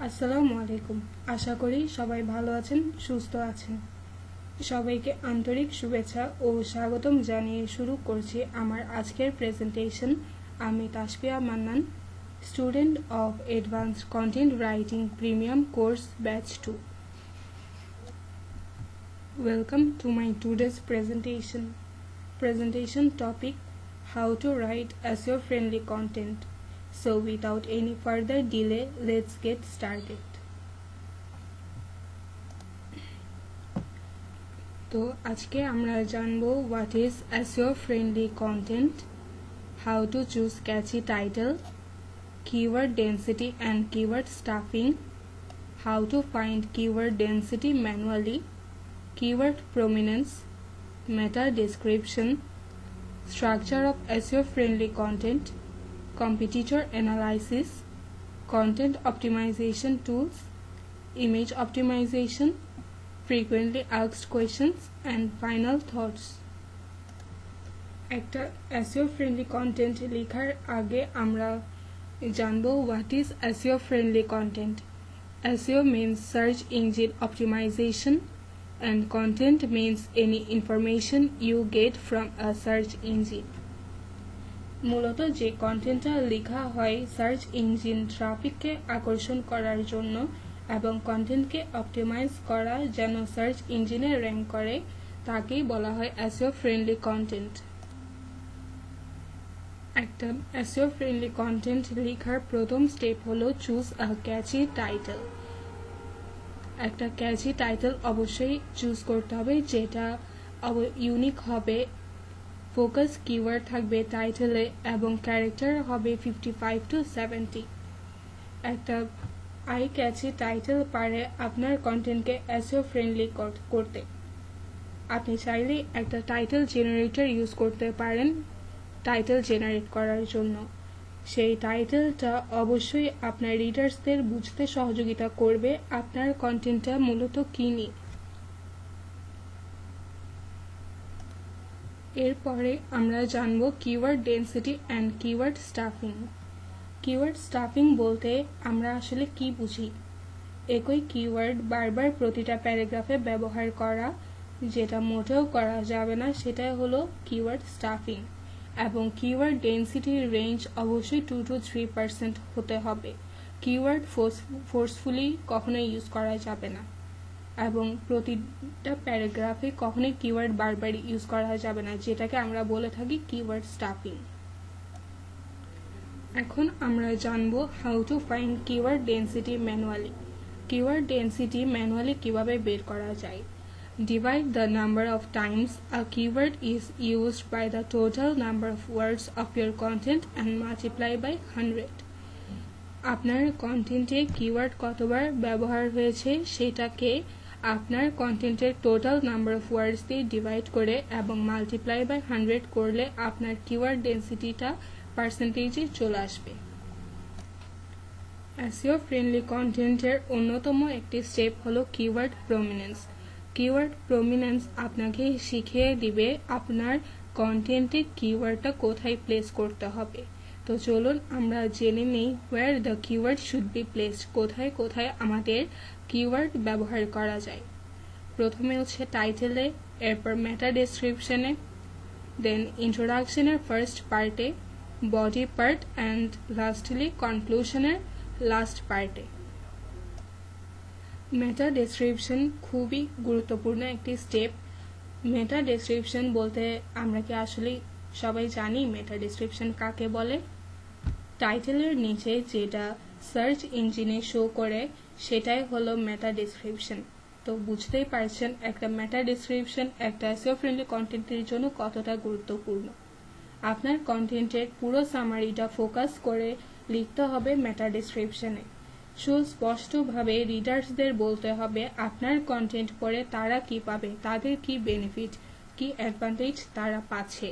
আসসালামু আলাইকুম। আশা করি সবাই ভালো আছেন, সুস্থ আছেন। সবাইকে আন্তরিক শুভেচ্ছা ও স্বাগতম জানিয়ে শুরু করছি আমার আজকের প্রেজেন্টেশন। আমি Tasfia Mannan, student of advanced content writing premium course batch 2। Welcome to my today's presentation topic: how to write SEO friendly content. So without any further delay, let's get started. তো আজকে আমরা জানবো what is SEO friendly content, how to choose catchy title, keyword density and keyword stuffing, how to find keyword density manually, keyword prominence, meta description, structure of SEO friendly content, competitor analysis, content optimization tools, image optimization, frequently asked questions, and final thoughts. একটা SEO friendly content লেখার আগে আমরা জানবো what is SEO friendly content. SEO means search engine optimization and content means any information you get from a search engine. মূলত যে কন্টেন্টটা লেখা হয় সার্চ ইঞ্জিন ট্রাফিককে আকর্ষণ করার জন্য এবং কন্টেন্টকে অপটিমাইজ করা যেন সার্চ ইঞ্জিনে র্যাঙ্ক করে, তাকেই বলা হয় SEO ফ্রেন্ডলি কন্টেন্ট। একটা SEO ফ্রেন্ডলি কন্টেন্ট লেখার প্রথম স্টেপ হলো চুজ আ ক্যাচি টাইটেল। একটা ক্যাচি টাইটেল অবশ্যই চুজ করতে হবে যেটা ইউনিক হবে, ফোকাস কিওয়ার্ড থাকবে টাইটেলে এবং ক্যারেক্টার হবে 55 to 70। একটা আই ক্যাচি টাইটেল পারে আপনার কন্টেন্টকে SEO ফ্রেন্ডলি করতে। আপনি চাইলে একটা টাইটেল জেনারেটর ইউজ করতে পারেন টাইটেল জেনারেট করার জন্য। সেই টাইটেলটা অবশ্যই আপনার রিডার্সদের বুঝতে সহযোগিতা করবে আপনার কন্টেন্টটা মূলত কী নিয়ে। এরপরে আমরা জানব keyword density and keyword stuffing. Keyword stuffing বলতে আমরা আসলে কি বুঝি? একই কিওয়ার্ড বারবার প্রতিটা প্যারাগ্রাফে ব্যবহার করা, যেটা মোটেও করা যাবে না, সেটাই হলো কিওয়ার্ড স্টাফিং। এবং কিওয়ার্ড ডেনসিটির রেঞ্জ অবশ্যই 2 to 3% হতে হবে। কিওয়ার্ড ফোর্সফুলি কখনোই ইউজ করা যাবে না এবং প্রতিটা প্যারাগ্রাফে কখনোই কিওয়ার্ড বারবার ইউজ করা যাবে না, যেটাকে আমরা বলে থাকি কিওয়ার্ড স্টাফিং। এখন আমরা জানবো how to find keyword density manually. Keyword density manually কিভাবে বের করা যায়। Divide the number of times a keyword is used by the total number of words of your content and multiply by 100। আপনার কন্টেন্টে keyword কতবার ব্যবহার হয়েছে সেটাকে আপনার কন্টেন্টের টোটাল নাম্বার অফ ওয়ার্ডস দিয়ে ডিভাইড করে এবং মাল্টিপ্লাই বাই 100 করলে আপনার কিওয়ার্ড ডেনসিটিটা পার্সেন্টেজে চলে আসবে। SEO ফ্রেন্ডলি কন্টেন্টের অন্যতম একটি স্টেপ হলো কিওয়ার্ড প্রমিনেন্স। কিওয়ার্ড প্রমিনেন্স আপনাকে শিখিয়ে দিবে আপনার কন্টেন্টে কিওয়ার্ডটা কোথায় প্লেস করতে হবে। তো চলুন আমরা জেনে নিই where the keyword should be placed, কোথায় কোথায় আমাদের কিওয়ার্ড ব্যবহার করা যায়। প্রথমে হচ্ছে টাইটেলে, এরপর মেটা ডেসক্রিপশনে, দেন ইন্ট্রোডাকশনের ফার্স্ট পার্টে, বডি পার্ট অ্যান্ড লাস্টলি কনক্লুশনের লাস্ট পার্টে। মেটা ডেসক্রিপশন খুবই গুরুত্বপূর্ণ একটি স্টেপ। মেটা ডেসক্রিপশন বলতে আমরা কি আসলে সবাই জানি মেটা ডেসক্রিপশন কাকে বলে? টাইটেলের নিচে যেটা সার্চ ইঞ্জিনে শো করে সেটাই হলো মেটা ডেসক্রিপশন। তো বুঝতেই পারছেন একটা মেটা ডেসক্রিপশন একটা SEO ফ্রেন্ডলি কন্টেন্টের জন্য কতটা গুরুত্বপূর্ণ। আপনার কন্টেন্টের পুরো সামারিটা ফোকাস করে লিখতে হবে মেটা ডেসক্রিপশনে। সুস্পষ্টভাবে রিডার্সদের বলতে হবে আপনার কন্টেন্ট পড়ে তারা কি পাবে, তাদের কি বেনিফিট, কি অ্যাডভান্টেজ তারা পাচ্ছে,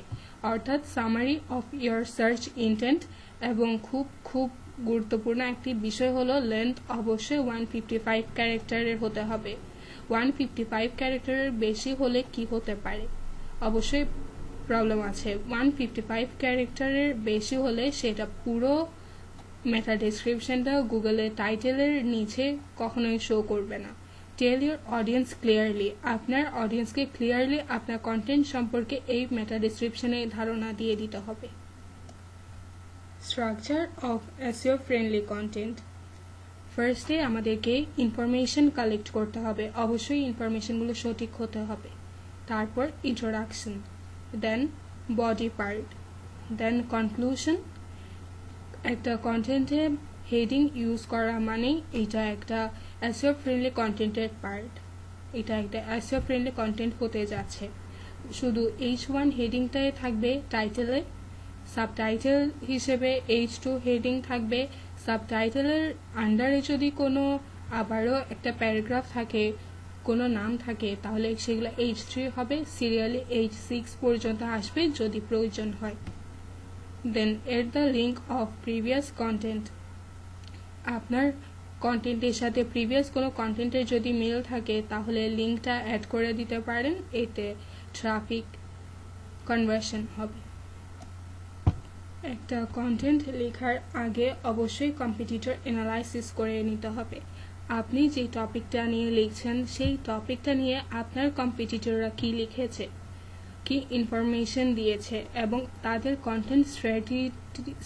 অর্থাৎ summary of your search intent. এবং খুব খুব গুরুত্বপূর্ণ একটি বিষয় হলো লেন্থ অবশ্যই 155 ক্যারেক্টারের হতে হবে। 155 ক্যারেক্টারের বেশি হলে কি হতে পারে? অবশ্যই প্রবলেম আছে। 155 ক্যারেক্টারের বেশি হলে সেটা পুরো মেটা ডেসক্রিপশনটা গুগলে টাইটেলের নিচে কখনোই শো করবে না। টেল ইউর অডিয়েন্স ক্লিয়ারলি, আপনার অডিয়েন্সকে ক্লিয়ারলি আপনার কন্টেন্ট সম্পর্কে এই মেটা ডেসক্রিপশনে ধারণা দিয়ে দিতে হবে। Structure of SEO friendly content. ফার্স্টে আমাদেরকে ইনফরমেশন কালেক্ট করতে হবে, অবশ্যই ইনফরমেশনগুলো সঠিক হতে হবে। তারপর ইন্ট্রোডাকশন, দেন বডি পার্ট, দেন কনক্লুশন। একটা কন্টেন্টে হেডিং ইউজ করা মানে এটা একটা এসইও ফ্রেন্ডলি কন্টেন্টের পার্ট, এটা একটা এসইও ফ্রেন্ডলি কন্টেন্ট হতে যাচ্ছে। শুধু H1 হেডিংটাই থাকবে টাইটেলে, সাবটাইটেল হিসেবে H2 হেডিং থাকবে। সাবটাইটেলের আন্ডারে যদি কোনো আবারও একটা প্যারাগ্রাফ থাকে, কোনো নাম থাকে, তাহলে সেগুলো H3 হবে, সিরিয়ালি H6 পর্যন্ত আসবে যদি প্রয়োজন হয়। Then add the link of previous content, আপনার কন্টেন্টের সাথে প্রিভিয়াস কোনো কন্টেন্টের যদি মিল থাকে তাহলে লিঙ্কটা অ্যাড করে দিতে পারেন, এতে ট্রাফিক কনভার্সন হবে। একটা কন্টেন্ট লেখার আগে অবশ্যই কম্পিটিটর অ্যানালাইসিস করে নিতে হবে। আপনি যে টপিকটা নিয়ে লিখছেন সেই টপিকটা নিয়ে আপনার কম্পিটিটররা কি লিখেছে, কি ইনফরমেশন দিয়েছে, এবং তাদের কন্টেন্ট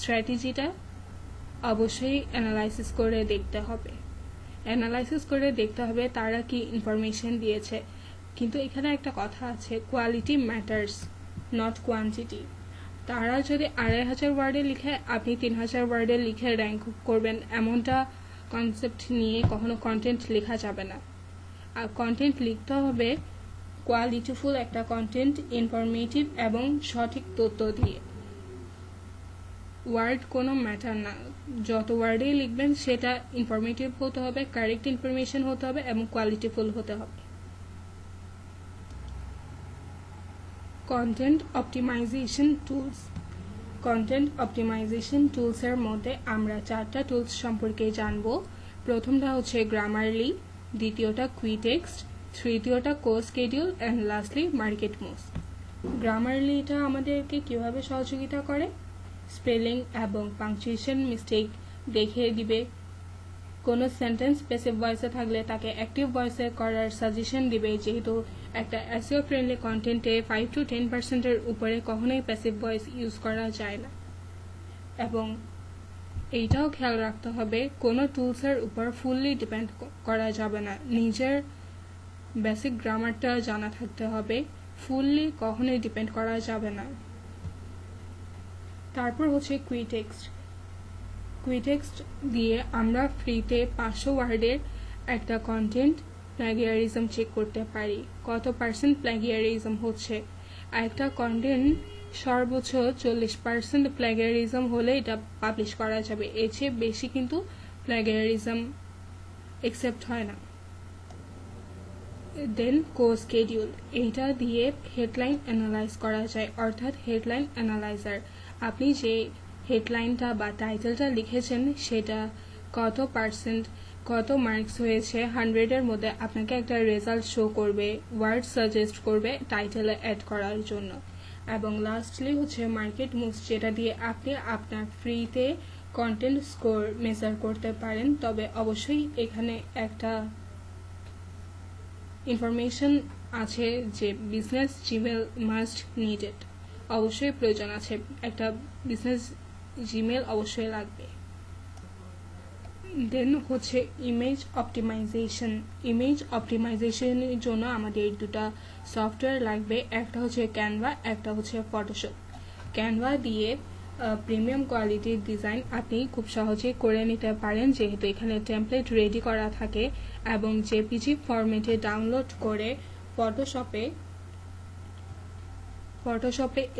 স্ট্র্যাটেজিটা অবশ্যই অ্যানালাইসিস করে দেখতে হবে। অ্যানালাইসিস করে দেখতে হবে তারা কি ইনফরমেশন দিয়েছে। কিন্তু এখানে একটা কথা আছে, কোয়ালিটি ম্যাটার্স নট কোয়ান্টিটি। তারা যদি 2500 ওয়ার্ডে লিখে আপনি 3000 ওয়ার্ডে লিখে র্যাঙ্ক করবেন, এমনটা কনসেপ্ট নিয়ে কখনো কন্টেন্ট লেখা যাবে না। আর কন্টেন্ট লিখতে হবে কোয়ালিটিফুল একটা কন্টেন্ট, ইনফরমেটিভ এবং সঠিক তথ্য দিয়ে। ওয়ার্ড কোনো ম্যাটার না, যত ওয়ার্ডেই লিখবেন সেটা ইনফরমেটিভ হতে হবে, কারেক্ট ইনফরমেশন হতে হবে এবং কোয়ালিটিফুল হতে হবে। Content optimization tools. Content optimization টুলসের মধ্যে আমরা 4টা টুলস সম্পর্কে জানব। প্রথমটা হচ্ছে গ্রামারলি, দ্বিতীয়টা কুইটেক্সট, তৃতীয়টা CoSchedule and lastly MarketMuse. Grammarly এটা আমাদেরকে কিভাবে সহযোগিতা করে, স্পেলিং এবং পাংচুয়েশন মিস্টেক দেখিয়ে দিবে। কোনো সেন্টেন্স প্যাসিভ ভয়েসে থাকলে তাকে অ্যাক্টিভ ভয়েসে করার সাজেশন দিবে, যেহেতু একটা এসইও ফ্রেন্ডলি কন্টেন্টে 5 to 10% উপরে কখনোই প্যাসিভ ভয়েস ইউজ করা যায় না। এবং এইটাও খেয়াল রাখতে হবে কোনো টুলসের উপর ফুললি ডিপেন্ড করা যাবে না, নিজের বেসিক গ্রামারটা জানা থাকতে হবে, ফুললি কখনোই ডিপেন্ড করা যাবে না। তারপর হচ্ছে কুইটেক্সট। কুইটেক্সট দিয়ে আমরা ফ্রিতে 500 ওয়ার্ডের একটা কন্টেন্ট প্লাগিয়ারিজম চেক করতে পারি, কত % প্লাগিয়ারিজম হচ্ছে। একটা কন্টেন্ট সর্বোচ্চ 40% প্লাগিয়ারিজম হলে এটা পাবলিশ করা যাবে, এর চেয়ে বেশি কিন্তু প্লাগিয়ারিজম একসেপ্ট হয় না। দেন কোস্কেডিউল, এইটা দিয়ে হেডলাইন অ্যানালাইজ করা যায়, অর্থাৎ হেডলাইন অ্যানালাইজার। আপনি যে হেডলাইনটা বা টাইটেলটা লিখেছেন সেটা কত % কত মার্কস হয়েছে 100-এর মধ্যে আপনাকে একটা রেজাল্ট শো করবে, ওয়ার্ড সাজেস্ট করবে টাইটেলে অ্যাড করার জন্য। এবং লাস্টলি হচ্ছে মার্কেট মুভস, যেটা দিয়ে আপনি আপনার ফ্রিতে কন্টেন্ট স্কোর মেজার করতে পারেন। তবে অবশ্যই এখানে একটা ইনফরমেশন আছে যে বিজনেস জিমেল মাস্ট নিডেড, অবশ্যই প্রয়োজন আছে, একটা বিজনেস জিমেল অবশ্যই লাগবে। দেন হচ্ছে ইমেজ অপটিমাইজেশন। ইমেজ অপটিমাইজেশনের জন্য আমাদের দুটা সফটওয়্যার লাগবে, একটা হচ্ছে ক্যানভা, একটা হচ্ছে ফটোশপ। ক্যানভা দিয়ে প্রিমিয়াম কোয়ালিটির ডিজাইন আপনি খুব সহজেই করে নিতে পারেন, যেহেতু এখানে টেমপ্লেট রেডি করা থাকে এবং জেপিজি ফরম্যাটে ডাউনলোড করে ফটোশপে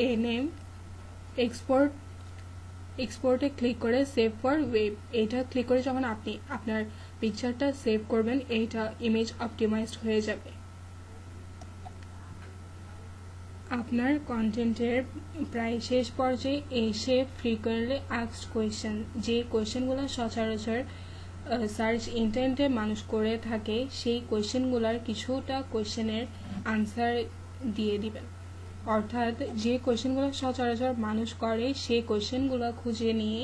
এনে এক্সপোর্টে ক্লিক করে সেভ ফর ওয়েব, এইটা ক্লিক করে যখন আপনি আপনার পিকচারটা সেভ করবেন এইটা ইমেজ অপটিমাইজড হয়ে যাবে। আপনার কন্টেন্টের প্রায় শেষ পর্যায়ে এসে ফ্রিকোয়েন্টলি আস্কড কোয়েশ্চেন, যে কোয়েশ্চেনগুলো সচরাচর সার্চ ইন্টারনেটে মানুষ করে থাকে, সেই কোয়েশ্চেনগুলোর কিছুটা কোয়েশ্চেনের আনসার দিয়ে দিবেন। অর্থাৎ যে কোয়েশ্চেনগুলো সচরাচর মানুষ করে সেই কোয়েশ্চেনগুলো খুঁজে নিয়ে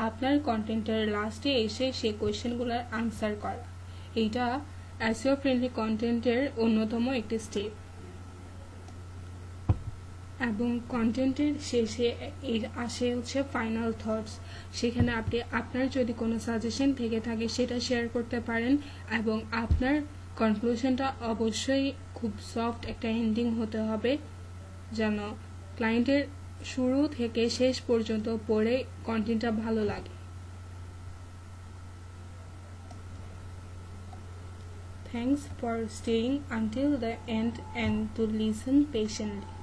আপনার কন্টেন্টের লাস্টে এসে সেই কোয়েশ্চেনগুলোর আনসার করা। এইটা এসইও ফ্রেন্ডলি কন্টেন্টের অন্যতম একটি স্টেপ। এবং কন্টেন্টের শেষে আসে হচ্ছে ফাইনাল থটস। সেখানে আপনি আপনার যদি কোনো সাজেশন থেকে থাকে সেটা শেয়ার করতে পারেন, এবং আপনার কনক্লুশনটা অবশ্যই খুব সফট একটা এন্ডিং হতে হবে, যেন ক্লায়েন্টের শুরু থেকে শেষ পর্যন্ত পড়ে কন্টেন্টটা ভালো লাগে। Thanks for staying until the end and to listen patiently.